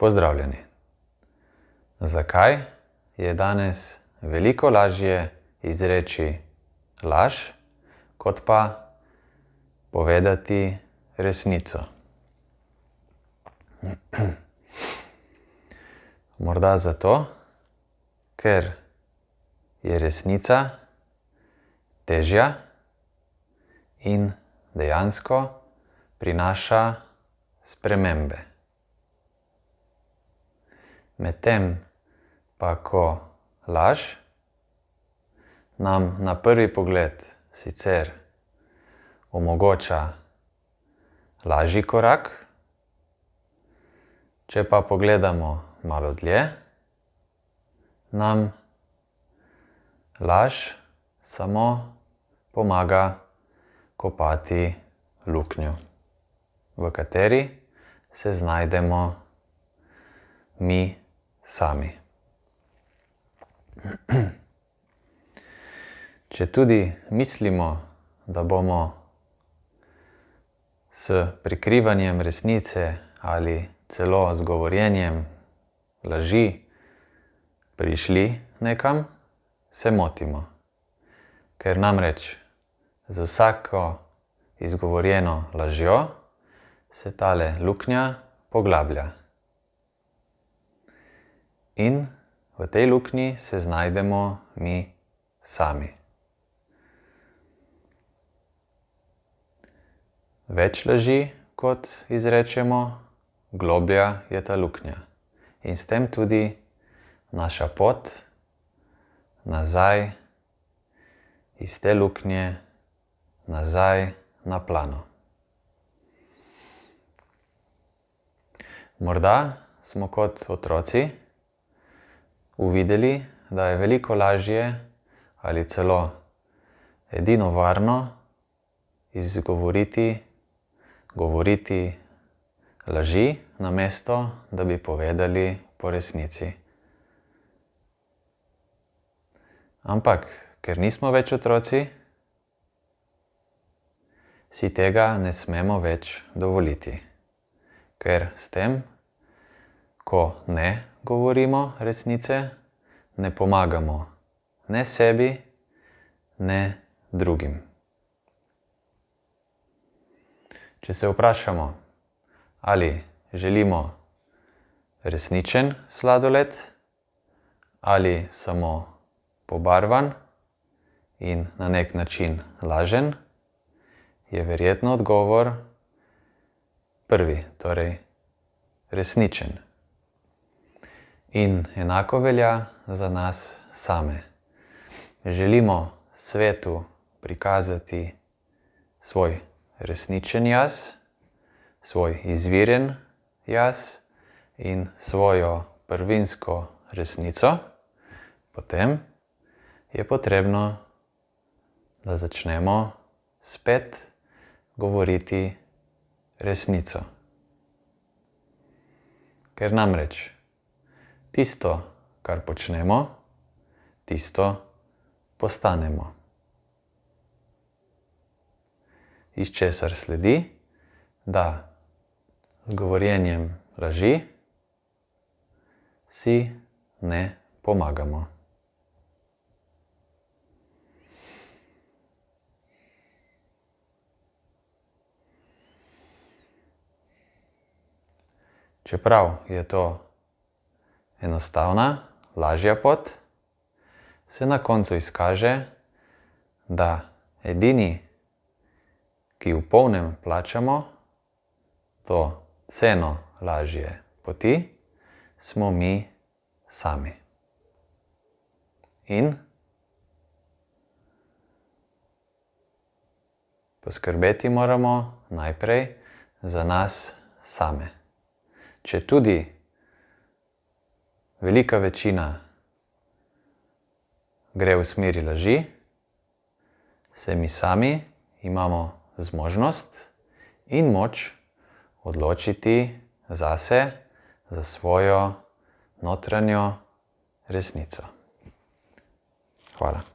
Pozdravljeni. Zakaj je danes veliko lažje izreči laž, kot pa povedati resnico? Morda zato, ker je resnica težja in dejansko prinaša spremembe. Medtem pa, ko laž nam na prvi pogled sicer omogoča lažji korak, če pa pogledamo malo dlje, nam laž samo pomaga kopati luknjo, v kateri se znajdemo mi sami. Četudi mislimo, da bomo s prikrivanjem resnice ali celo z govorjenjem laži prišli nekam, se motimo. Ker namreč z vsako izgovorjeno lažjo se tale luknja poglablja. In v tej luknji se znajdemo mi sami. Več laži, kot izrečemo, globlja je ta luknja. In s tem tudi naša pot nazaj iz te luknje, nazaj na plano. Morda smo kot otroci uvideli, da je veliko lažje ali celo edino varno govoriti laži, namesto da bi povedali po resnici. Ampak, ker nismo več otroci, si tega ne smemo več dovoliti. Ker s tem, ko ne govorimo resnice, ne pomagamo ne sebi, ne drugim. Če se vprašamo, ali želimo resničen sladoled ali samo pobarvan in na nek način lažen, je verjetno odgovor prvi, torej resničen. In enako velja za nas same. Želimo svetu prikazati svoj resničen jaz, svoj izviren jaz in svojo prvinsko resnico, potem je potrebno, da začnemo spet govoriti resnico. Ker namreč tisto, kar počnemo, tisto postanemo. Iz česar sledi, da z govorjenjem laži si ne pomagamo. Čeprav je to enostavna, lažja pot, se na koncu izkaže, da edini, ki v polnem plačamo to ceno lažje poti, smo mi sami. In poskrbeti moramo najprej za nas same. Četudi velika večina gre v smeri laži, se mi sami imamo zmožnost in moč odločiti zase, za svojo notranjo resnico. Hvala.